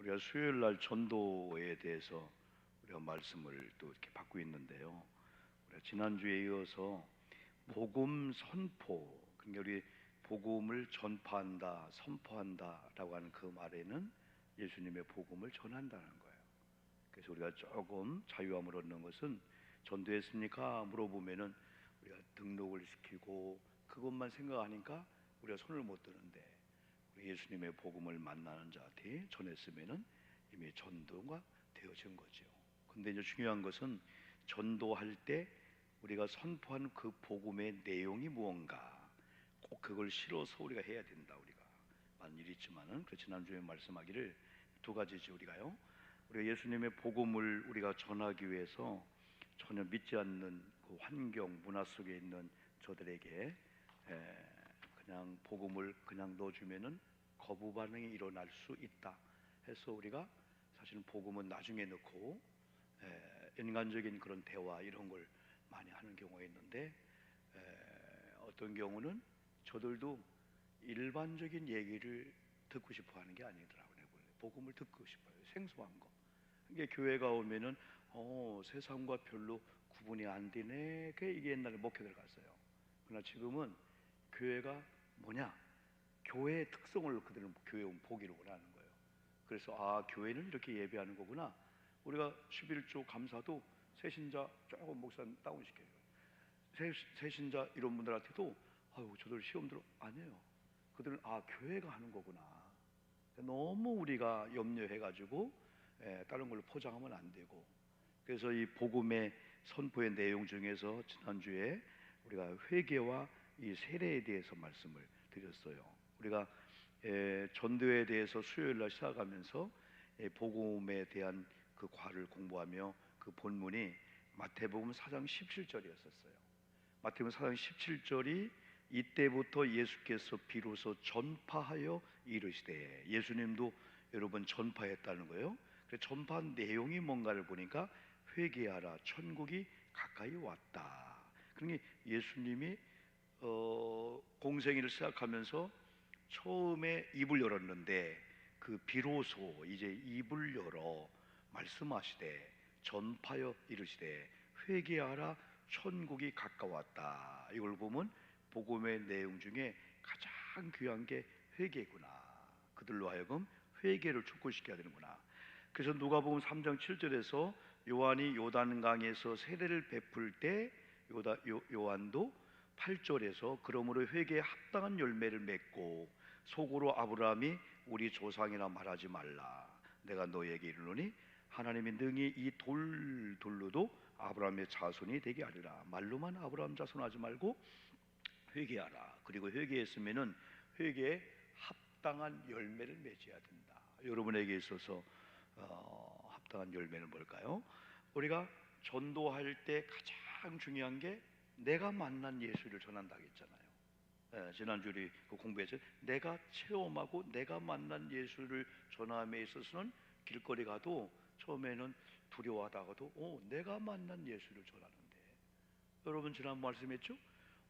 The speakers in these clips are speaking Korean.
우리가 수요일 날 전도에 대해서 우리가 말씀을 또 이렇게 받고 있는데요. 우리가 지난주에 이어서 복음 선포, 그러니까 우리 복음을 전파한다, 선포한다라고 하는 그 말에는 예수님의 복음을 전한다는 거예요. 그래서 우리가 조금 자유함을 얻는 것은 전도했습니까? 물어보면은 우리가 등록을 시키고 그것만 생각하니까 우리가 손을 못 드는데, 우리 예수님의 복음을 만나는 자한테 전했으면은 이미 전도가 되어진 거죠. 근데 이제 중요한 것은 전도할 때 우리가 선포한 그 복음의 내용이 무언가, 꼭 그걸 실어서 우리가 해야 된다. 우리가 많은 일이 있지만은 그 지난주에 말씀하기를 두 가지죠. 우리가 예수님의 복음을 우리가 전하기 위해서 전혀 믿지 않는 그 환경, 문화 속에 있는 저들에게 그냥 복음을 그냥 넣어주면은 거부 반응이 일어날 수 있다 해서 우리가 사실은 복음은 나중에 넣고 인간적인 그런 대화 이런 걸 많이 하는 경우가 있는데, 어떤 경우는 저들도 일반적인 얘기를 듣고 싶어 하는 게 아니더라고요. 복음을 듣고 싶어요. 생소한 거. 이게 교회가 오면은 세상과 별로 구분이 안 되네. 이게 옛날에 목회들 갔어요. 그러나 지금은 교회가 뭐냐? 교회의 특성을 그들은 교회 온 보기를 원하는 거예요. 그래서 교회는 이렇게 예배하는 거구나. 우리가 11조 감사도 새신자 조금 목사 다운시켜요. 새신자 이런 분들한테도 저들 시험 들어 안 해요. 그들은 교회가 하는 거구나. 너무 우리가 염려해가지고 다른 걸로 포장하면 안 되고, 그래서 이 복음의 선포의 내용 중에서 지난주에 우리가 회개와 이 세례에 대해서 말씀을 드렸어요. 우리가 전도에 대해서 수요일 날 시작하면서 복음에 대한 그 과를 공부하며 그 본문이 마태복음 4장 17절이었었어요. 마태복음 4장 17절이 이때부터 예수께서 비로소 전파하여 이르시되, 예수님도 여러분 전파했다는 거예요. 그래서 전파한 내용이 뭔가를 보니까 회개하라, 천국이 가까이 왔다. 그러니 예수님이 공생애를 시작하면서 처음에 입을 열었는데 그 비로소 이제 입을 열어 말씀하시되 전파여 이르시되 회개하라, 천국이 가까웠다. 이걸 보면 복음의 내용 중에 가장 귀한 게 회개구나. 그들로 하여금 회개를 촉구시켜야 되는구나. 그래서 누가복음 3장 7절에서 요한이 요단강에서 세례를 베풀 때 요한도 8절에서 그러므로 회개에 합당한 열매를 맺고 속으로 아브라함이 우리 조상이라 말하지 말라. 내가 너에게 이르노니 하나님이 능히 이 돌로도 아브라함의 자손이 되게 하리라. 말로만 아브라함 자손하지 말고 회개하라. 그리고 회개했으면은 회개에 합당한 열매를 맺어야 된다. 여러분에게 있어서 합당한 열매는 뭘까요? 우리가 전도할 때 가장 중요한 게 내가 만난 예수를 전한다고 했잖아요. 지난주 우리 공부에서 내가 체험하고 내가 만난 예수를 전함에 있어서는 길거리 가도 처음에는 두려워하다가도 내가 만난 예수를 전하는데, 여러분 지난 말씀했죠?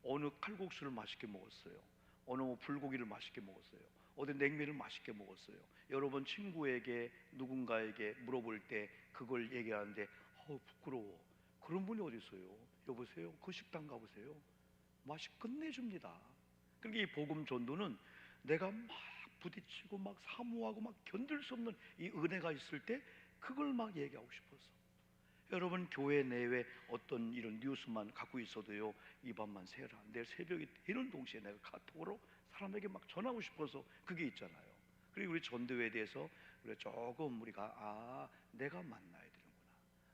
어느 칼국수를 맛있게 먹었어요. 어느 불고기를 맛있게 먹었어요. 어디 냉면을 맛있게 먹었어요. 여러분 친구에게 누군가에게 물어볼 때 그걸 얘기하는데 부끄러워. 그런 분이 어디 있어요? 여보세요? 그 식당 가보세요. 맛이 끝내줍니다. 그러니까 이 복음 전도는 내가 막 부딪히고 막 사모하고 막 견딜 수 없는 이 은혜가 있을 때 그걸 막 얘기하고 싶어서. 여러분 교회 내외 어떤 이런 뉴스만 갖고 있어도요, 이 밤만 새라. 내일 새벽이 되는 동시에 내가 카톡으로 사람에게 막 전하고 싶어서 그게 있잖아요. 그리고 우리 전도에 대해서 우리가 조금 우리가 내가 만나야 되는구나.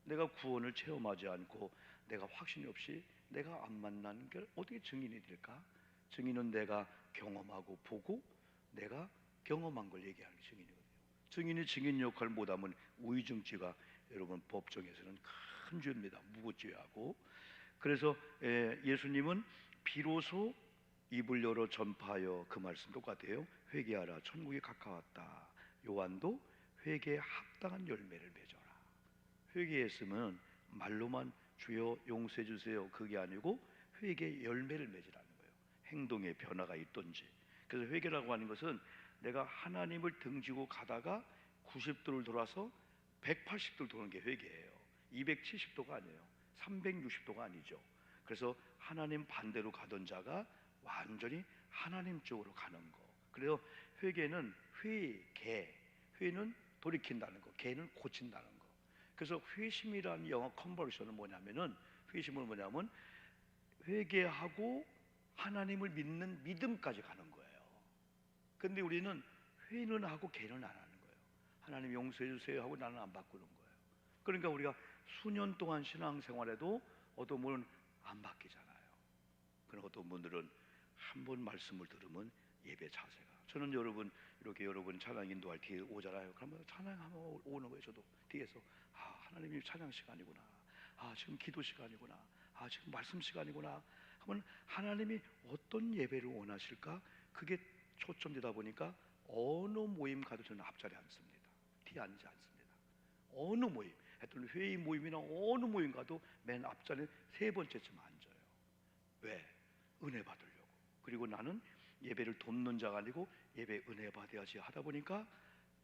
내가 구원을 체험하지 않고 내가 확신이 없이 내가 안 만나는 게 어떻게 증인이 될까? 증인은 내가 경험하고 보고 내가 경험한 걸 얘기하는 게 증인이거든요. 증인이 증인 역할을 못하면 우의정죄가 여러분 법정에서는 큰 죄입니다. 무고죄하고. 그래서 예수님은 비로소 입을 열어 전파하여, 그 말씀 똑같아요. 회개하라, 천국이 가까웠다. 요한도 회개에 합당한 열매를 맺어라. 회개했으면 말로만 주여 용서해 주세요 그게 아니고 회개의 열매를 맺으라는 거예요. 행동의 변화가 있던지. 그래서 회개라고 하는 것은 내가 하나님을 등지고 가다가 90도를 돌아서 180도를 도는 게 회개예요. 270도가 아니에요. 360도가 아니죠. 그래서 하나님 반대로 가던 자가 완전히 하나님 쪽으로 가는 거. 그래서 회개는 회는 돌이킨다는 거, 개는 고친다는 거. 그래서 회심이라는 영어 컨버션은 뭐냐면은, 회심은 뭐냐면 회개하고 하나님을 믿는 믿음까지 가는 거예요. 근데 우리는 회는 하고 개는 안 하는 거예요. 하나님 용서해 주세요 하고 나는 안 바꾸는 거예요. 그러니까 우리가 수년 동안 신앙생활에도 어떤 분은 안 바뀌잖아요. 그런 어떤 분들은 한 번 말씀을 들으면 예배 자세가, 저는 여러분 이렇게 여러분 찬양 인도할 뒤에 오잖아요. 그러면 찬양하면 오는 거예요. 저도 뒤에서 하나님이 찬양 시간이구나, 지금 기도 시간이구나, 지금 말씀 시간이구나 하면 하나님이 어떤 예배를 원하실까, 그게 초점되다 보니까 어느 모임 가도 저는 앞자리 앉습니다. 뒤에 앉지 않습니다. 어느 모임, 하여튼 회의 모임이나 어느 모임 가도 맨 앞자리 세 번째쯤 앉아요. 왜? 은혜 받으려고. 그리고 나는 예배를 돕는 자가 아니고 예배 은혜 받아야지 하다 보니까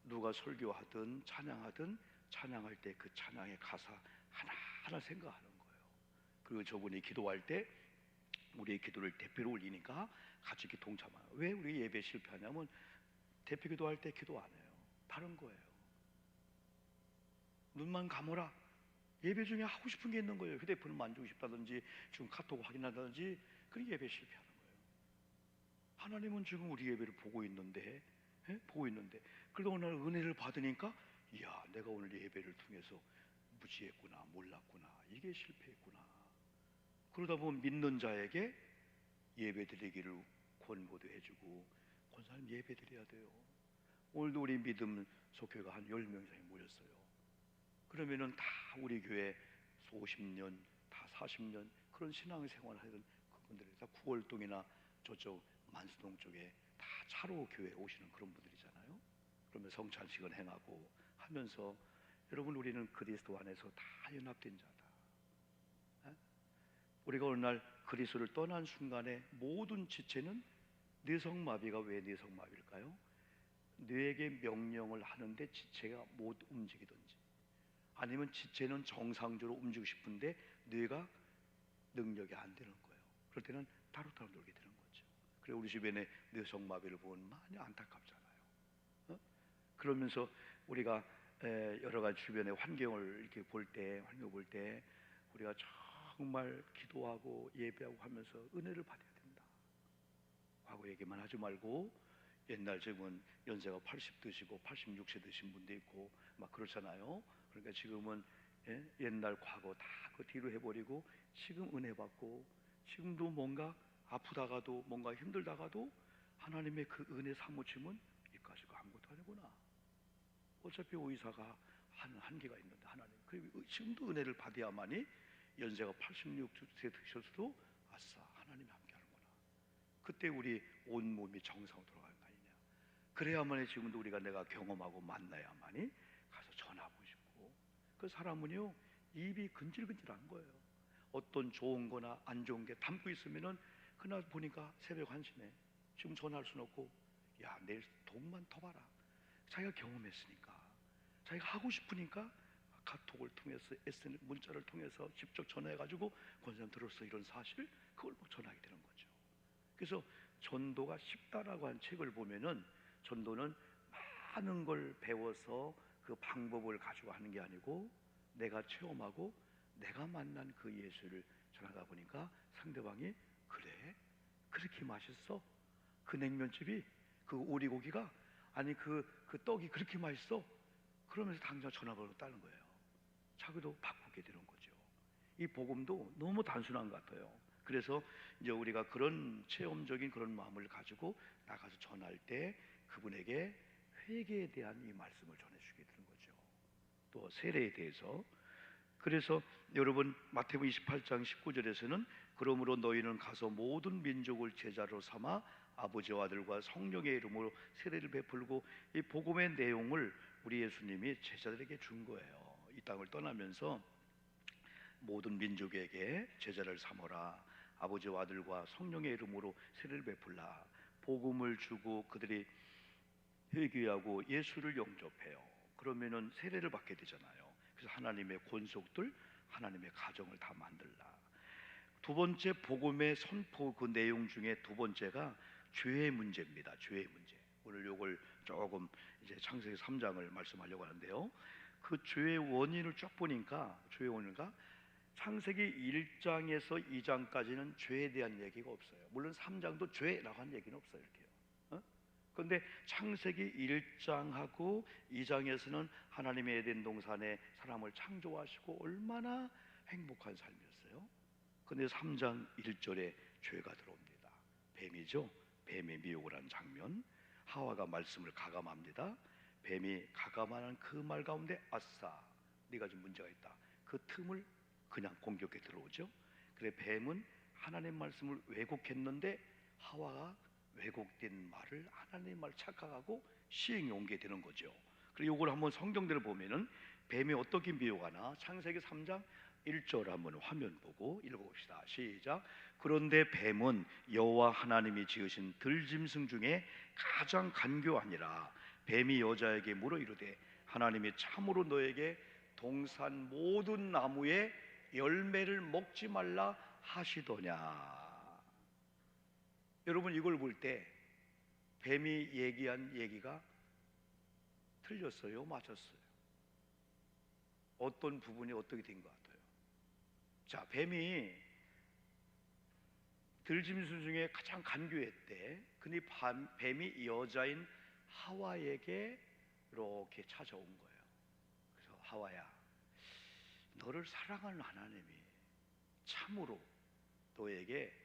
누가 설교하든 찬양하든 찬양할 때 그 찬양의 가사 하나하나 생각하는 거예요. 그리고 저분이 기도할 때 우리의 기도를 대표로 올리니까 같이 이렇게 동참해요. 왜 우리 예배 실패하냐면 대표 기도할 때 기도 안 해요. 다른 거예요. 눈만 감아라. 예배 중에 하고 싶은 게 있는 거예요. 휴대폰을 만지고 싶다든지 지금 카톡 확인한다든지. 그게 예배 실패하는 거예요. 하나님은 지금 우리 예배를 보고 있는데, 보고 있는데, 그래도 오늘 은혜를 받으니까 이야, 내가 오늘 예배를 통해서 무지했구나, 몰랐구나, 이게 실패했구나. 그러다 보면 믿는 자에게 예배 드리기를 권고도 해주고, 권사님 예배 드려야 돼요. 오늘도 우리 믿음 속교회가 한 10명 이상이 모였어요. 그러면은 다 우리 교회 50년, 다 40년 그런 신앙생활을 하던 그분들이 다 구월동이나 저쪽 만수동 쪽에 다 차로 교회 오시는 그런 분들이잖아요. 그러면 성찬식을 행하고 하면서, 여러분 우리는 그리스도 안에서 다 연합된 자다. 우리가 어느 날 그리스도를 떠난 순간에 모든 지체는, 뇌성마비가 왜 뇌성마비일까요? 뇌에게 명령을 하는데 지체가 못 움직이든지, 아니면 지체는 정상적으로 움직이고 싶은데 뇌가 능력이 안 되는 거예요. 그럴 때는 따로따로 놀게 되는 거죠. 그래 우리 주변에 뇌성마비를 보면 많이 안타깝잖아요. 그러면서 우리가 여러 가지 주변의 환경을 이렇게 볼 때, 우리가 정말 기도하고 예배하고 하면서 은혜를 받아야 된다. 과거 얘기만 하지 말고, 옛날 지금은 연세가 80 드시고 86세 드신 분도 있고 막 그렇잖아요. 그러니까 지금은 옛날 과거 다 그 뒤로 해버리고 지금 은혜 받고, 지금도 뭔가 아프다가도 뭔가 힘들다가도 하나님의 그 은혜 사무침은 이까지가 아무것도 아니구나. 어차피 의사가 한계가 있는데 하나님, 그리고 지금도 은혜를 받아야만이 연세가 86세 드셔도 아싸 하나님이 함께하는구나. 그때 우리 온 몸이 정상으로 돌아가는 거 아니냐. 그래야만이 지금도 우리가 내가 경험하고 만나야만이 가서 전하고 싶고. 그 사람은요 입이 근질근질한 거예요. 어떤 좋은 거나 안 좋은 게 담고 있으면은 그날 보니까 새벽 1시네 지금 전화할 수는 없고, 야 내일 돈만 더 봐라. 자기가 경험했으니까, 자기가 하고 싶으니까 카톡을 통해서 SNS 문자를 통해서 직접 전화해가지고 권사님 들었어 이런 사실, 그걸 뭐 전하게 되는 거죠. 그래서 전도가 쉽다라고 한 책을 보면은, 전도는 많은 걸 배워서 그 방법을 가지고 하는 게 아니고 내가 체험하고 내가 만난 그 예수를 전하다 보니까 상대방이 그래? 그렇게 맛있어? 그 냉면집이, 그 오리고기가, 아니 그 떡이 그렇게 맛있어? 그러면서 당장 전화번호 따는 거예요. 자기도 바꾸게 되는 거죠. 이 복음도 너무 단순한 것 같아요. 그래서 이제 우리가 그런 체험적인 그런 마음을 가지고 나가서 전할 때 그분에게 회개에 대한 이 말씀을 전해주게 되는 거죠. 또 세례에 대해서. 그래서 여러분 마태복음 28장 19절에서는 그러므로 너희는 가서 모든 민족을 제자로 삼아 아버지와 아들과 성령의 이름으로 세례를 베풀고, 이 복음의 내용을 우리 예수님이 제자들에게 준 거예요. 이 땅을 떠나면서 모든 민족에게 제자를 삼어라, 아버지와 아들과 성령의 이름으로 세례를 베풀라, 복음을 주고 그들이 회개하고 예수를 영접해요. 그러면은 세례를 받게 되잖아요. 그래서 하나님의 권속들, 하나님의 가정을 다 만들라. 두 번째 복음의 선포 그 내용 중에 두 번째가 죄의 문제입니다. 죄의 문제. 오늘 요걸 조금 이제 창세기 3장을 말씀하려고 하는데요. 그 죄의 원인을 쭉 보니까 죄의 원인가 창세기 1장에서 2장까지는 죄에 대한 얘기가 없어요. 물론 3장도 죄라고 한 얘기는 없어요. 이렇게요. 그런데 창세기 1장하고 2장에서는 하나님의 에덴 동산에 사람을 창조하시고 얼마나 행복한 삶이었어요. 그런데 3장 1절에 죄가 들어옵니다. 뱀이죠. 뱀의 미혹을 한 장면. 하와가 말씀을 가감합니다. 뱀이 가감하는 그 말 가운데 아싸, 네가 좀 문제가 있다. 그 틈을 그냥 공격해 들어오죠. 그래 뱀은 하나님 말씀을 왜곡했는데 하와가 왜곡된 말을 하나님 말 착각하고 시행에 옮게 되는 거죠. 그리고 이걸 한번 성경대로 보면은 뱀이 어떻게 미혹하나 창세기 3장 1절 한번 화면 보고 읽어봅시다. 시작. 그런데 뱀은 여호와 하나님이 지으신 들짐승 중에 가장 간교하니라. 뱀이 여자에게 물어 이르되 하나님이 참으로 너에게 동산 모든 나무의 열매를 먹지 말라 하시더냐. 여러분 이걸 볼 때 뱀이 얘기한 얘기가 틀렸어요? 맞았어요? 어떤 부분이 어떻게 된 것 같아요? 자, 뱀이 들짐승 중에 가장 간교했대. 근데 뱀이 여자인 하와에게 이렇게 찾아온 거예요. 그래서 하와야, 너를 사랑하는 하나님이 참으로 너에게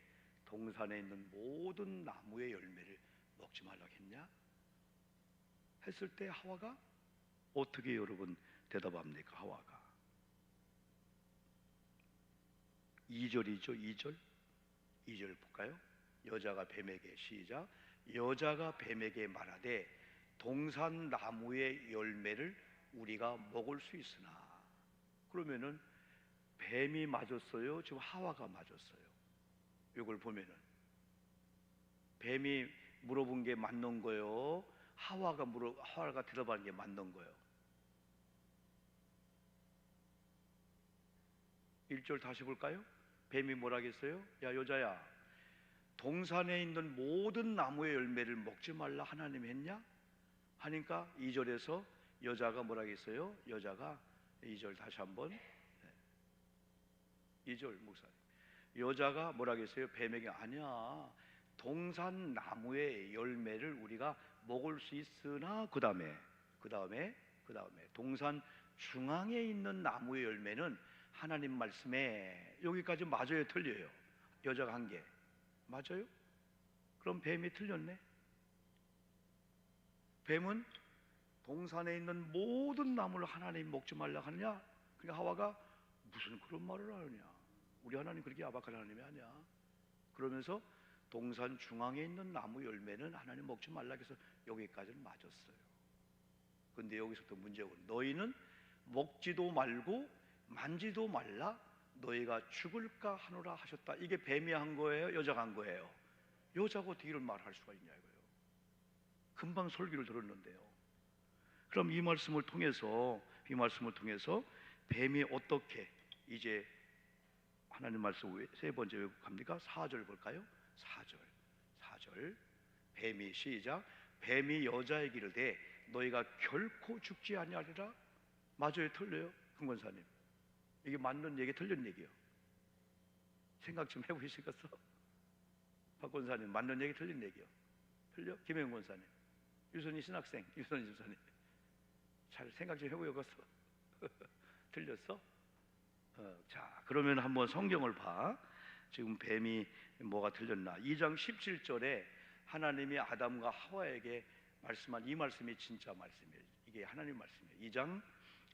동산에 있는 모든 나무의 열매를 먹지 말라고 했냐? 했을 때 하와가 어떻게 여러분 대답합니까? 하와가 2절이죠. 2절 볼까요? 여자가 뱀에게 시작. 여자가 뱀에게 말하되 동산 나무의 열매를 우리가 먹을 수 있으나. 그러면은 뱀이 맞았어요? 지금 하와가 맞았어요? 이걸 보면은 뱀이 물어본 게 맞는 거예요? 하와가 대답한 게 맞는 거예요? 1절 다시 볼까요? 뱀이 뭐라 했어요? 야 여자야, 동산에 있는 모든 나무의 열매를 먹지 말라 하나님이 했냐? 하니까 2절에서 여자가 뭐라 했어요? 여자가 2절 다시 한번 2절 목사님, 여자가 뭐라 했어요? 뱀에게 아니야, 동산 나무의 열매를 우리가 먹을 수 있으나 그 다음에 동산 중앙에 있는 나무의 열매는 하나님 말씀에. 여기까지 맞아요? 틀려요? 여자가 한 게 맞아요? 그럼 뱀이 틀렸네. 뱀은 동산에 있는 모든 나무를 하나님 먹지 말라 하느냐? 그러니까 하와가 무슨 그런 말을 하느냐, 우리 하나님 그렇게 야박한 하나님이 아니야. 그러면서 동산 중앙에 있는 나무 열매는 하나님 먹지 말라 해서 여기까지는 맞았어요. 근데 여기서부터 문제고, 너희는 먹지도 말고 만지도 말라, 너희가 죽을까 하노라 하셨다. 이게 뱀이 한 거예요? 여자가 한 거예요? 여자가 어떻게 이런 말을 할 수가 있냐 이거예요. 금방 설교를 들었는데요. 그럼 이 말씀을 통해서 뱀이 어떻게 이제 하나님 말씀 세 번째 왜곡합니까? 4절 볼까요? 4절 뱀이 시작. 뱀이 여자에게 이르되 너희가 결코 죽지 아니하리라. 맞아요? 틀려요? 금권사님, 이게 맞는 얘기 틀린 얘기요? 생각 좀 해보시겠어? 박 권사님, 맞는 얘기 틀린 얘기요? 틀려? 김영 권사님, 유선희 신학생, 유선희 집사님, 잘 생각 좀 해보겠어? 틀렸어? 자, 그러면 한번 성경을 봐. 지금 뱀이 뭐가 틀렸나? 2장 17절에 하나님이 아담과 하와에게 말씀한 이 말씀이 진짜 말씀이에요. 이게 하나님 말씀이에요. 2장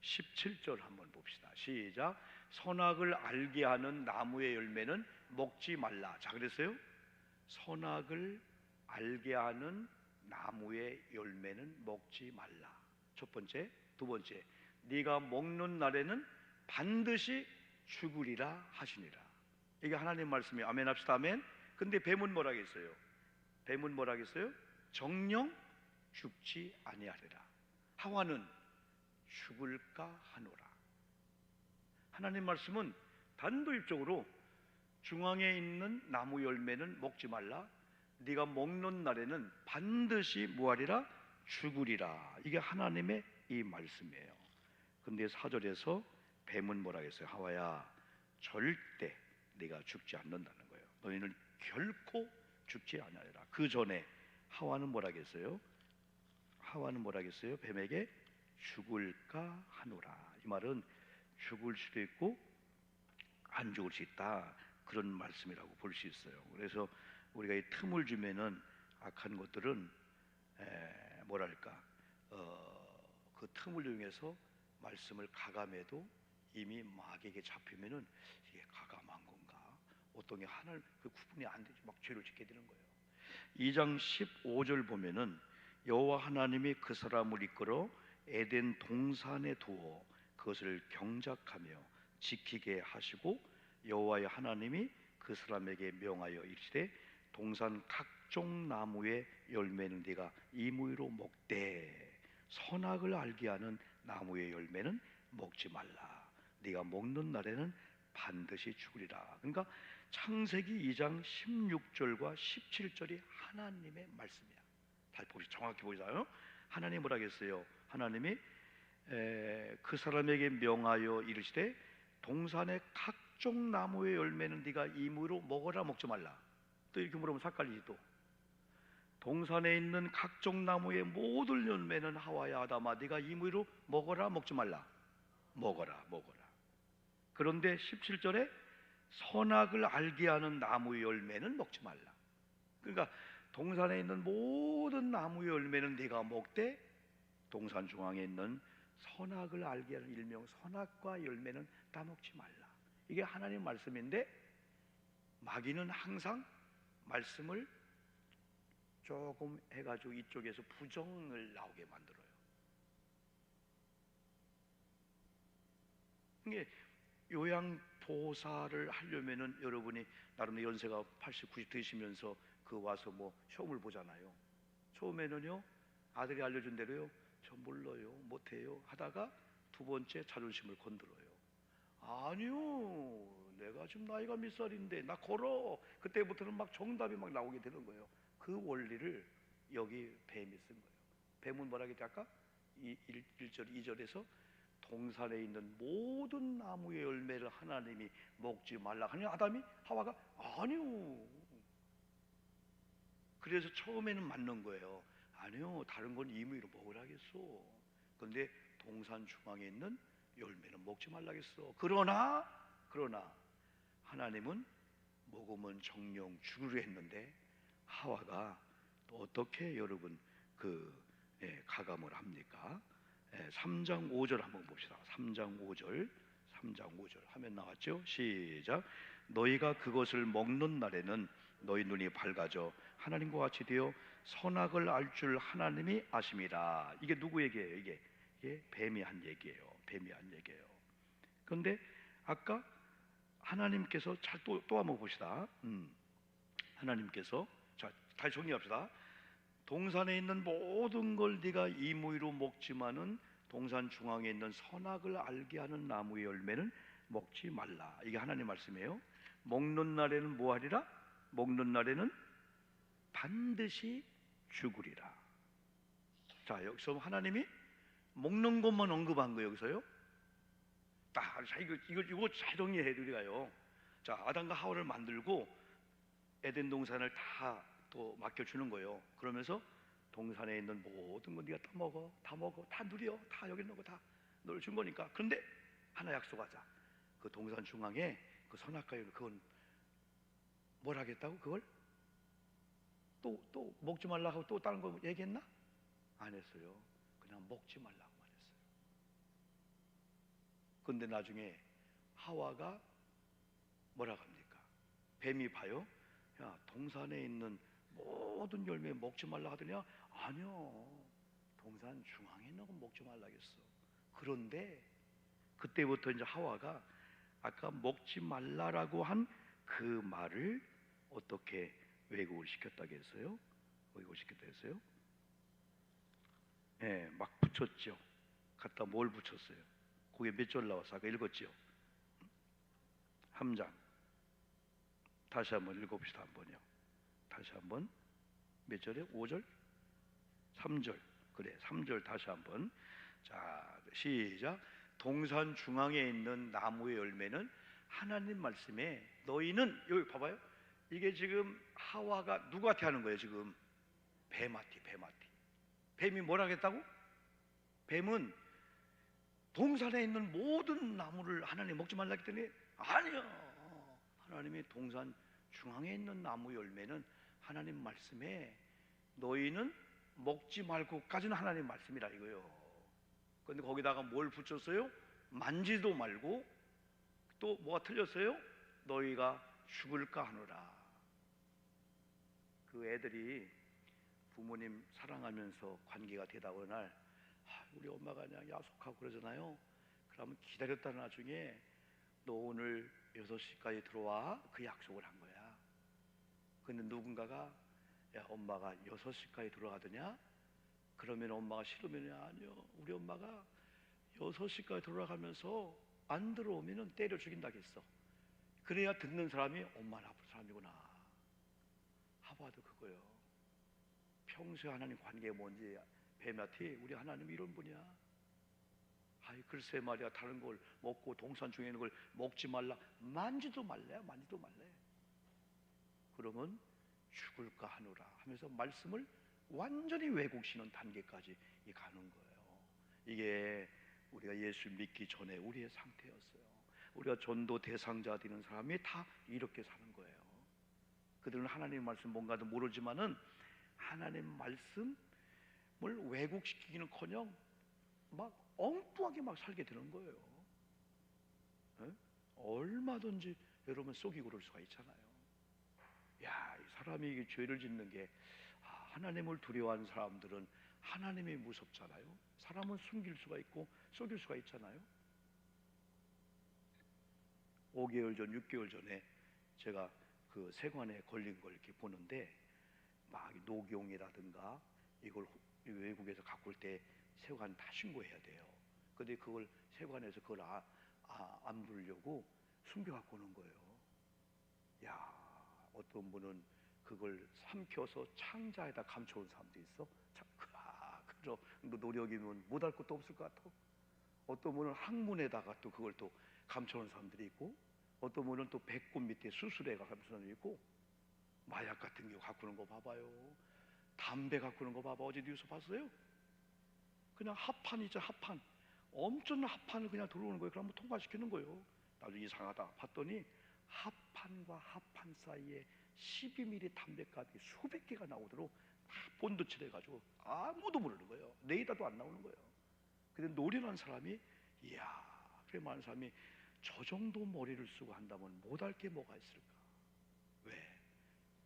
17절 한번 봅시다. 시작. 선악을 알게 하는 나무의 열매는 먹지 말라. 자, 그랬어요? 선악을 알게 하는 나무의 열매는 먹지 말라. 첫 번째. 두 번째, 네가 먹는 날에는 반드시 죽으리라 하시니라. 이게 하나님 말씀이에요. 아멘 합시다. 아멘. 근데 뱀은 뭐라 했어요? 뱀은 뭐라 했어요? 정녕 죽지 아니하리라. 하와는 죽을까 하노라. 하나님 말씀은 단도직입적으로 중앙에 있는 나무 열매는 먹지 말라. 네가 먹는 날에는 반드시 뭐하리라? 죽으리라. 이게 하나님의 이 말씀이에요. 근데 4절에서 뱀은 뭐라 했어요? 하와야, 절대 네가 죽지 않는다는 거예요. 너희는 결코 죽지 아니하리라. 그 전에 하와는 뭐라 했어요? 하와는 뭐라 했어요? 뱀에게 죽을까 하노라. 이 말은 죽을 수도 있고 안 죽을 수 있다, 그런 말씀이라고 볼 수 있어요. 그래서 우리가 이 틈을 주면은 악한 것들은 뭐랄까 그 틈을 이용해서 말씀을 가감해도 이미 마귀에게 잡히면은 이게 가감한 건가, 어떤 게 하나를 그 구분이 안 되지, 막 죄를 짓게 되는 거예요. 2장 15절 보면은 여호와 하나님이 그 사람을 이끌어 에덴 동산에 두어 그것을 경작하며 지키게 하시고 여호와의 하나님이 그 사람에게 명하여 이르시되 동산 각종 나무의 열매는 네가 임의로 먹되 선악을 알게 하는 나무의 열매는 먹지 말라. 네가 먹는 날에는 반드시 죽으리라. 그러니까 창세기 2장 16절과 17절이 하나님의 말씀이야. 다 정확히 보이잖아요. 하나님 뭐라 했어요? 하나님이 그 사람에게 명하여 이르시되 동산의 각종 나무의 열매는 네가 임의로 먹어라, 먹지 말라. 또 이렇게 물으면 삭갈리지. 또 동산에 있는 각종 나무의 모든 열매는 하와야 아담아 네가 임의로 먹어라, 먹지 말라. 먹어라, 먹어라. 그런데 17절에 선악을 알게 하는 나무의 열매는 먹지 말라. 그러니까 동산에 있는 모든 나무의 열매는 네가 먹되 동산 중앙에 있는 선악을 알게 하는 일명 선악과 열매는 다 먹지 말라. 이게 하나님 말씀인데 마귀는 항상 말씀을 조금 해가지고 이쪽에서 부정을 나오게 만들어요. 이게 요양보살을 하려면은 여러분이 나름 연세가 80, 90 되시면서 그 와서 뭐 시험을 보잖아요. 처음에는요 아들이 알려준 대로요 저 몰라요, 못해요 하다가 두 번째 자존심을 건드려요. 아니요, 내가 지금 나이가 몇 살인데 나 걸어. 그때부터는 막 정답이 막 나오게 되는 거예요. 그 원리를 여기 뱀이 쓴 거예요. 뱀은 뭐라 했지 아까? 1절 2절에서 동산에 있는 모든 나무의 열매를 하나님이 먹지 말라 하니 아담이 하와가 아니요. 그래서 처음에는 맞는 거예요. 아니요, 다른 건 임의로 먹으라겠어. 그런데 동산 중앙에 있는 열매는 먹지 말라겠어. 그러나 하나님은 먹으면 정령 죽으려 했는데 하와가 또 어떻게 여러분 가감을 합니까? 3장 5절 한번 봅시다. 3장 5절 화면 나왔죠? 시작. 너희가 그것을 먹는 날에는 너희 눈이 밝아져 하나님과 같이 되어 선악을 알 줄 하나님이 아심이라. 이게 누구 얘기예요? 이게 뱀이 한 얘기예요. 뱀이 한 얘기예요. 그런데 아까 하나님께서 또 한번 봅시다. 하나님께서 자 다시 정리합시다. 동산에 있는 모든 걸 네가 임의로 먹지만은 동산 중앙에 있는 선악을 알게 하는 나무의 열매는 먹지 말라. 이게 하나님 말씀이에요. 먹는 날에는 뭐하리라? 먹는 날에는 반드시 죽으리라. 자 여기서 하나님이 먹는 것만 언급한 거예요. 여기서요. 이거 잘 정리해 우리가요. 자 아담과 하와를 만들고 에덴 동산을 다 또 맡겨주는 거예요. 그러면서 동산에 있는 모든 거 네가 다 먹어, 다 누려, 다 여기 있는 거 다 너를 준 거니까. 그런데 하나 약속하자. 그 동산 중앙에 그 선악과 열매 그건 뭘 하겠다고? 그걸 또 먹지 말라 하고 또 다른 거 얘기했나? 안 했어요. 그냥 먹지 말라고만 했어요. 그런데 나중에 하와가 뭐라 합니까? 뱀이 봐요. 야 동산에 있는 모든 열매 먹지 말라 하더니 아니요, 동산 중앙에 있는 건 먹지 말라겠어. 그런데 그때부터 이제 하와가 아까 먹지 말라라고 한 그 말을 어떻게 왜곡을 시켰다고 했어요? 왜곡을 시켰다고 했어요? 막 붙였죠. 갖다 뭘 붙였어요? 거기에 몇 절 나와서 아까 읽었지요? 3장. 다시 한번 읽어봅시다. 한번요. 다시 한번. 몇 절에? 5절? 3절. 그래, 3절 다시 한번. 자, 시작. 동산 중앙에 있는 나무의 열매는 하나님 말씀에 너희는, 여기 봐봐요. 이게 지금 하와가 누구한테 하는 거예요? 지금 뱀한테. 뱀이 뭐라 했다고? 뱀은 동산에 있는 모든 나무를 하나님 먹지 말라 했기 때문에 아니요. 하나님이 동산 중앙에 있는 나무 열매는 하나님 말씀에 너희는 먹지 말고까지는 하나님 말씀이라 이거요. 근데 거기다가 뭘 붙였어요? 만지도 말고, 또 뭐가 틀렸어요? 너희가 죽을까 하노라. 그 애들이 부모님 사랑하면서 관계가 되다 어느 날 우리 엄마가 그냥 야속하고 그러잖아요. 그러면 기다렸다 나중에 너 오늘 6시까지 들어와, 그 약속을 한 거야. 근데 누군가가 야, 엄마가 6시까지 들어가더냐? 그러면 엄마가 싫으면 아니요, 우리 엄마가 6시까지 돌아가면서 안 들어오면 때려 죽인다겠어. 그래야 듣는 사람이 엄마 나쁜 사람이구나. 하봐도 그거요. 평소에 하나님 관계가 뭔지 뱀한테 우리 하나님 이런 분이야. 아이 글쎄 말이야, 다른 걸 먹고 동산 중에 있는 걸 먹지 말라. 만지도 말래. 그러면 죽을까 하노라 하면서 말씀을 완전히 왜곡시키는 단계까지 가는 거예요. 이게 우리가 예수 믿기 전에 우리의 상태였어요. 우리가 전도 대상자 되는 사람이 다 이렇게 사는 거예요. 그들은 하나님 말씀 뭔가도 모르지만은 하나님 말씀을 왜곡시키기는커녕 막 엉뚱하게 막 살게 되는 거예요. 네? 얼마든지 여러분 속이고 그럴 수가 있잖아요. 야, 이 사람이 이게 죄를 짓는 게 하나님을 두려워하는 사람들은 하나님이 무섭잖아요. 사람은 숨길 수가 있고 속일 수가 있잖아요. 5개월 전, 6개월 전에 제가 그 세관에 걸린 걸 이렇게 보는데 막 녹용이라든가 이걸 외국에서 갖고 올 때 세관 다 신고해야 돼요. 근데 그걸 세관에서 그걸 안 부르려고 숨겨 갖고 오는 거예요. 야, 어떤 분은 그걸 삼켜서 창자에다 감춰온 사람도 있어. 그저 노력이면 못할 것도 없을 것 같아. 어떤 분은 항문에다가 또 그걸 또 감춰온 사람들이 있고, 어떤 분은 또 배꼽 밑에 수술해가 감춰온 사람이 있고, 마약 같은 거 갖고 오는 거 봐봐요. 담배 갖고 오는 거 봐봐. 어제 뉴스 봤어요? 그냥 합판 있죠, 합판. 엄청난 합판을 그냥 들어오는 거예요. 그럼 통과시키는 거예요. 나중에 이상하다 봤더니 합판과 합판 사이에 12mm 담배값이 수백 개가 나오도록 본드 칠해가지고 아무도 모르는 거예요. 레이더도 안 나오는 거예요. 근데 노련한 사람이, 이야, 그래 많은 사람이 저 정도 머리를 쓰고 한다면 못할 게 뭐가 있을까? 왜?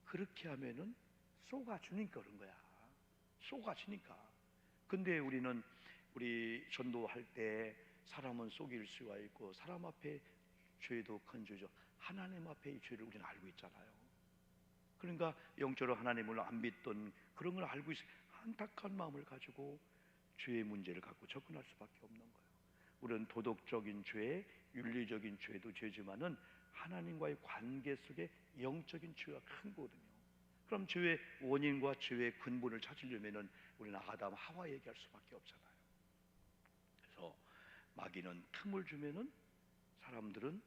그렇게 하면은 쏘가주니까 그런 거야. 쏘가주니까. 근데 우리 전도할 때 사람은 속일 수가 있고, 사람 앞에 죄도 큰 죄죠. 하나님 앞에 이 죄를 우리는 알고 있잖아요. 그러니까 영적으로 하나님을 안 믿던 그런 걸 알고 있어 안타까운 마음을 가지고 죄의 문제를 갖고 접근할 수밖에 없는 거예요. 우리는 도덕적인 죄, 윤리적인 죄도 죄지만은 하나님과의 관계 속에 영적인 죄가 큰 거거든요. 그럼 죄의 원인과 죄의 근본을 찾으려면은 우리는 아담 하와 얘기할 수밖에 없잖아요. 그래서 마귀는 틈을 주면은 사람들은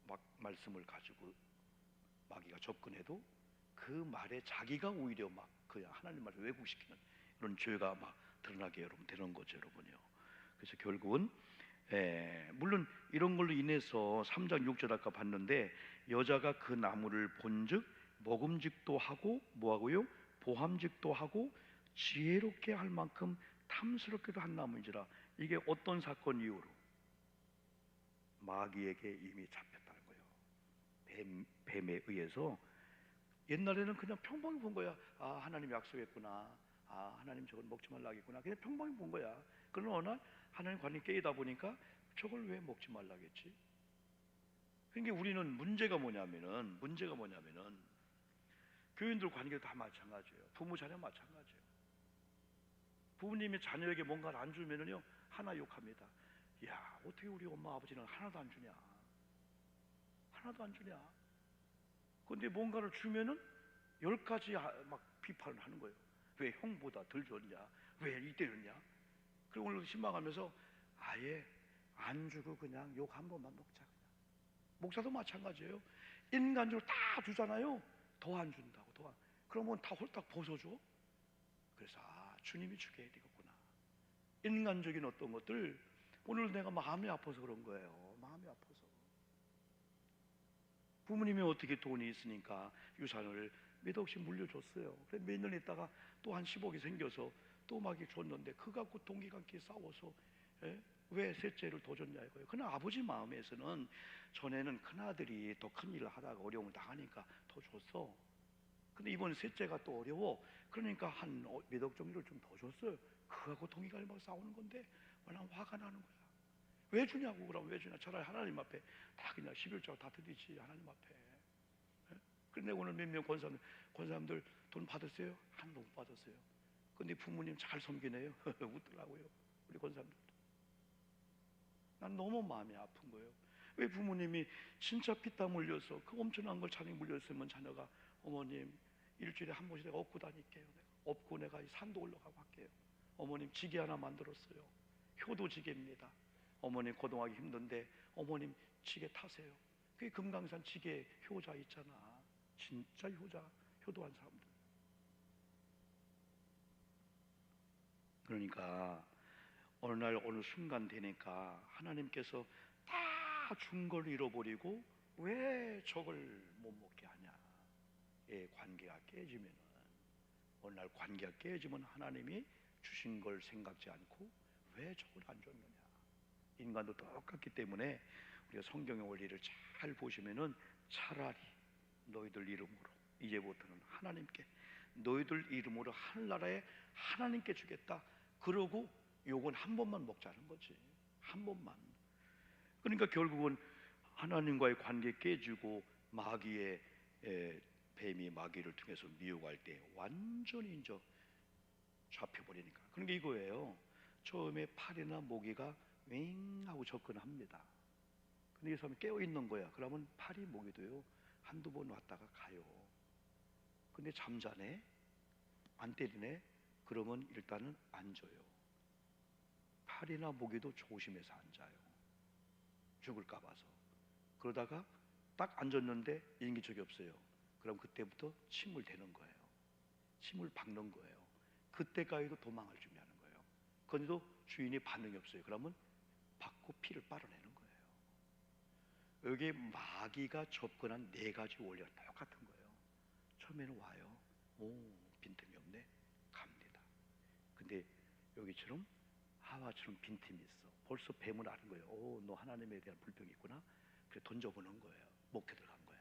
막 말씀을 가지고 마귀가 접근해도 그 말에 자기가 오히려 막 그냥 하나님 말을 왜곡시키는 이런 죄가 막 드러나게 여러분 되는 거죠, 여러분요. 그래서 결국은 물론 이런 걸로 인해서 3장 6절 아까 봤는데, 여자가 그 나무를 본즉 먹음직도 하고 뭐하고요? 보함직도 하고 지혜롭게 할 만큼 탐스럽게도 한 나무인지라. 이게 어떤 사건 이후로? 마귀에게 이미 잡혔다는 거예요. 뱀에 의해서. 옛날에는 그냥 평범히 본 거야. 아, 하나님 약속했구나. 아, 하나님 저걸 먹지 말라 하겠구나. 그냥 평범히 본 거야. 그러나 어느 날 하나님 관이 깨이다 보니까 저걸 왜 먹지 말라 하겠지? 그러니까 우리는 문제가 뭐냐면은 교인들 관계도 다 마찬가지예요. 부모 자녀 마찬가지예요. 부모님이 자녀에게 뭔가를 안 주면은요, 하나 욕합니다. 야, 어떻게 우리 엄마 아버지는 하나도 안 주냐? 하나도 안 주냐? 근데 뭔가를 주면은 10가지 막 비판을 하는 거예요. 왜 형보다 덜 줬냐? 왜 이때였냐? 그리고 오늘 신방하면서 아예 안 주고 그냥 욕 한 번만 먹자. 목사도 마찬가지예요. 인간적으로 다 주잖아요. 더 안 준다고, 더 안. 그러면 다 홀딱 벗어줘. 그래서 주님이 주게 해야 되겠구나. 인간적인 어떤 것들, 오늘 내가 마음이 아파서 그런 거예요. 마음이 아파서. 부모님이 어떻게 돈이 있으니까 유산을 몇 억씩 물려줬어요. 그래 몇 년 있다가 또 한 10억이 생겨서 또 막 줬는데 그거 갖고 동기관계 싸워서, 예? 왜 셋째를 더 줬냐 이거예요. 그러나 아버지 마음에서는 전에는 큰아들이 더 큰 일을 하다가 어려움을 당하니까 더 줬어. 근데 이번 셋째가 또 어려워. 그러니까 한 몇 억 정도를 좀 더 줬어요. 그거 갖고 동기관계 막 싸우는 건데 난 화가 나는 거야. 왜 주냐고. 그럼 왜 주냐. 차라리 하나님 앞에 다 그냥 11조가 다 드리지. 하나님 앞에. 예? 근데 오늘 몇 명 권사님들 돈 받았어요? 하나도 못 받았어요. 근데 부모님 잘 섬기네요. 웃더라고요. 우리 권사님들도. 난 너무 마음이 아픈 거예요. 왜 부모님이 진짜 피땀 흘려서 그 엄청난 걸 자녀 물렸으면 자녀가 어머님 일주일에 한 번씩 내가 업고 다닐게요. 내가 업고 내가 산도 올라가고 할게요. 어머님 지게 하나 만들었어요. 효도 지게입니다. 어머님 거동하기 힘든데 어머님 지게 타세요. 그게 금강산 지게 효자 있잖아. 진짜 효도한 사람들. 그러니까 어느 날 어느 순간 되니까 하나님께서 다 준 걸 잃어버리고 왜 저걸 못 먹게 하냐. 예, 관계가 깨지면은, 어느 날 관계가 깨지면 하나님이 주신 걸 생각지 않고 왜 저걸 안 줬느냐. 인간도 똑같기 때문에 우리가 성경의 원리를 잘 보시면은 차라리 너희들 이름으로 이제부터는 하나님께, 너희들 이름으로 하늘나라에 하나님께 주겠다. 그러고 요건 한 번만 먹자는 거지. 한 번만. 그러니까 결국은 하나님과의 관계 깨지고 마귀의 뱀이 마귀를 통해서 미혹할 때 완전히 이제 잡혀버리니까. 그러니까 이거예요. 처음에 팔이나 모기가 윙 하고 접근합니다. 근데 이 사람이 깨어있는 거야. 그러면 팔이 모기도요 한두 번 왔다가 가요. 근데 잠자네? 안 때리네? 그러면 일단은 앉아요. 팔이나 모기도 조심해서 앉아요. 죽을까 봐서. 그러다가 딱 앉았는데 인기척이 없어요. 그럼 그때부터 침을 대는 거예요. 침을 박는 거예요. 그때까지도 도망을 준비하는 거예요. 그런데도 주인이 반응이 없어요. 그러면 받고 피를 빨아내는 거예요. 여기에 마귀가 접근한 4가지 원리가 똑같은 거예요. 처음에는 와요. 오, 빈틈이 없네. 갑니다. 근데 여기처럼 하와처럼 빈틈이 있어. 벌써 뱀은 아는 거예요. 오, 너 하나님에 대한 불평이 있구나. 그래 던져보는 거예요. 목에 들어간 거야.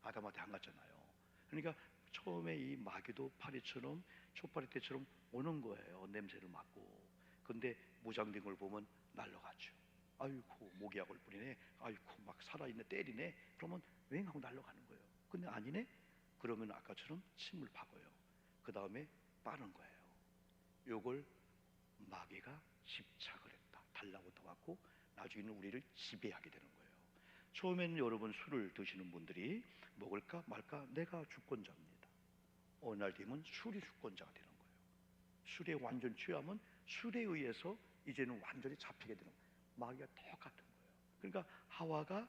아담한테 안 갔잖아요. 그러니까 처음에 이 마귀도 파리처럼 촛파리 때처럼 오는 거예요. 냄새를 맡고. 근데 무장된 걸 보면 날아가죠. 아이고 모기약을 뿌리네. 아이고 막 살아있네. 때리네. 그러면 웽 하고 날아가는 거예요. 근데 아니네. 그러면 아까처럼 침을 박아요. 그 다음에 빠는 거예요. 요걸 마귀가 집착을 했다. 달라고 더갖고 나중에는 우리를 지배하게 되는 거예요. 처음에는 여러분 술을 드시는 분들이 먹을까 말까 내가 주권자입니다. 어느 날 되면 술이 주권자가 되는 거예요. 술에 완전 취하면 술에 의해서 이제는 완전히 잡히게 되는 거예요. 마귀가 똑같은 거예요. 그러니까 하와가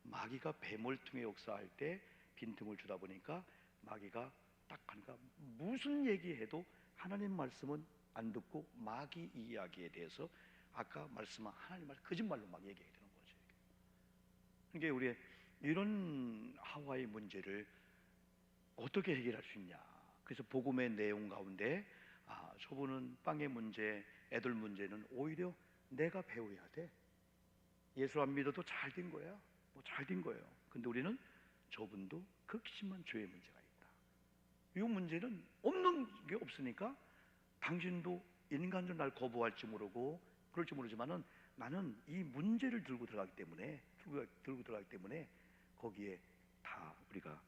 마귀가 뱀을 통해 역사할 때 빈틈을 주다 보니까 마귀가 딱 하니까 무슨 얘기해도 하나님 말씀은 안 듣고 마귀 이야기에 대해서 아까 말씀한 하나님 말 거짓말로 막 얘기하게 되는 거죠. 그러니까 우리 이런 하와의 문제를 어떻게 해결할 수 있냐. 그래서 복음의 내용 가운데 저분은 빵의 문제, 애들 문제는 오히려 내가 배워야 돼. 예수 안 믿어도 잘 된 거야. 뭐 잘 된 거예요. 근데 우리는 저분도 극심한 죄의 문제가 있다. 이 문제는 없는 게 없으니까 당신도 인간적으로 날 거부할지 모르고 그럴지 모르지만은 나는 이 문제를 들고 들어가기 때문에 거기에 다 우리가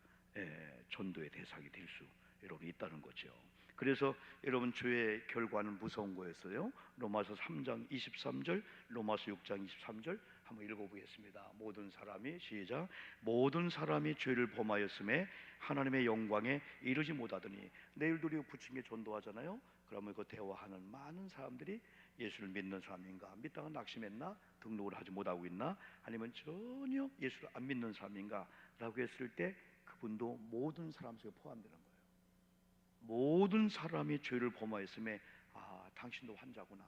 전도의 대상이 될 수 여러분 있다는 거죠. 그래서 여러분 죄의 결과는 무서운 거였어요. 로마서 3장 23절, 로마서 6장 23절 한번 읽어보겠습니다. 모든 사람이 시작. 모든 사람이 죄를 범하였음에 하나님의 영광에 이르지 못하더니. 내일도 우리가 부침개 전도하잖아요. 그러면 그 대화하는 많은 사람들이 예수를 믿는 사람인가, 믿다가 낙심했나, 등록을 하지 못하고 있나, 아니면 전혀 예수를 안 믿는 사람인가 라고 했을 때 그분도 모든 사람 속에 포함되는 거예요. 모든 사람이 죄를 범하였음에 당신도 환자구나,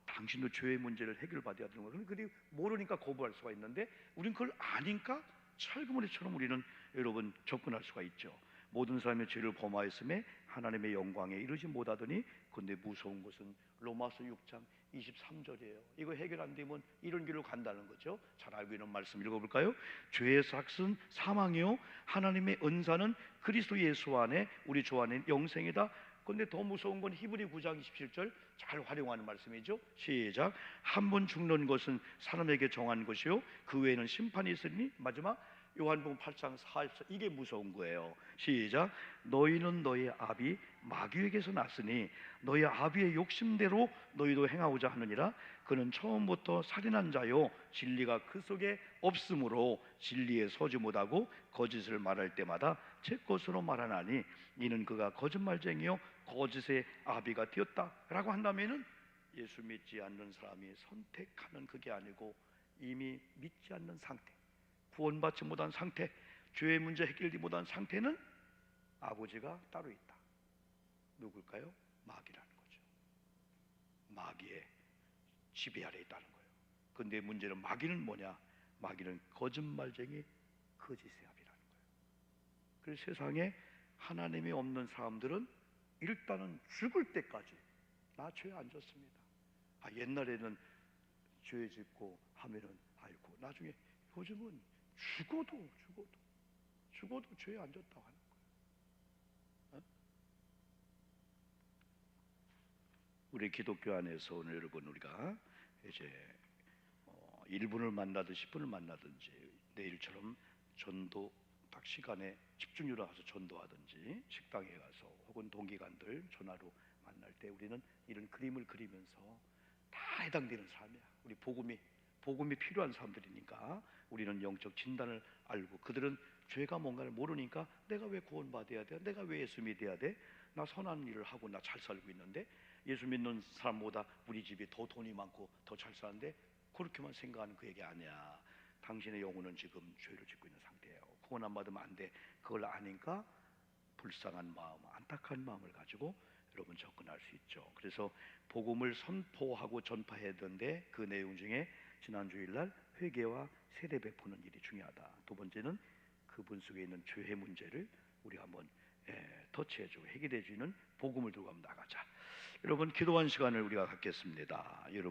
당신도 죄의 문제를 해결받아야 되는 거구나. 그리고 모르니까 거부할 수가 있는데 우린 그걸 아니까 철거머리처럼 우리는 여러분 접근할 수가 있죠. 모든 사람이 죄를 범하였음에 하나님의 영광에 이르지 못하더니. 근데 무서운 것은 로마서 6장 23절이에요. 이거 해결 안 되면 이런 길로 간다는 거죠. 잘 알고 있는 말씀 읽어볼까요? 죄의 삭은 사망이요 하나님의 은사는 그리스도 예수 안에 우리 주 안에 영생이다. 근데 더 무서운 건 히브리 9장 27절 잘 활용하는 말씀이죠. 시작. 한 번 죽는 것은 사람에게 정한 것이요 그 외에는 심판이 있으니. 마지막 요한복음 8장 44. 이게 무서운 거예요. 시작. 너희는 너희 아비 마귀에게서 났으니 너희 아비의 욕심대로 너희도 행하고자 하느니라. 그는 처음부터 살인한 자요 진리가 그 속에 없으므로 진리에 서지 못하고 거짓을 말할 때마다 제 것으로 말하나니 이는 그가 거짓말쟁이요 거짓의 아비가 되었다 라고 한다면은 예수 믿지 않는 사람이 선택하는 그게 아니고 이미 믿지 않는 상태, 구원받지 못한 상태, 죄의 문제 해결되지 못한 상태는 아버지가 따로 있다. 누굴까요? 마귀라는 거죠. 마귀의 지배 아래 있다는 거예요. 근데 문제는 마귀는 뭐냐? 마귀는 거짓말쟁이 거짓의 아비라는 거예요. 그래서 세상에 하나님이 없는 사람들은 일단은 죽을 때까지 나 죄 안 졌습니다. 옛날에는 죄 짓고 하면은 아이고 나중에 요즘은 죽어도 죄 안 졌다고 하는 거예요. 우리 기독교 안에서 오늘 여러분 우리가 이제 1분을 만나든 10분을 만나든지 내일처럼 전도 딱 시간에 집중적으로 가서 전도하든지 식당에 가서 혹은 동기간들 전화로 만날 때 우리는 이런 그림을 그리면서 다 해당되는 사람이야. 우리 복음이 필요한 사람들이니까 우리는 영적 진단을 알고, 그들은 죄가 뭔가를 모르니까 내가 왜 구원받아야 돼? 내가 왜 예수 믿어야 돼? 나 선한 일을 하고 나 잘 살고 있는데 예수 믿는 사람보다 우리 집이 더 돈이 많고 더 잘 사는데 그렇게만 생각하는 그 얘기 아니야. 당신의 영혼은 지금 죄를 짓고 있는 상태예요. 구원 안 받으면 안 돼. 그걸 아니까 불쌍한 마음, 안타까운 마음을 가지고 여러분 접근할 수 있죠. 그래서 복음을 선포하고 전파해야 되는데 그 내용 중에 지난 주일날 회개와 세례 베푸는 일이 중요하다. 두 번째는 그분 속에 있는 죄의 문제를 우리가 한번 터치해주고 해결해주는 복음을 들고 한번 나가자. 여러분 기도한 시간을 우리가 갖겠습니다. 여러분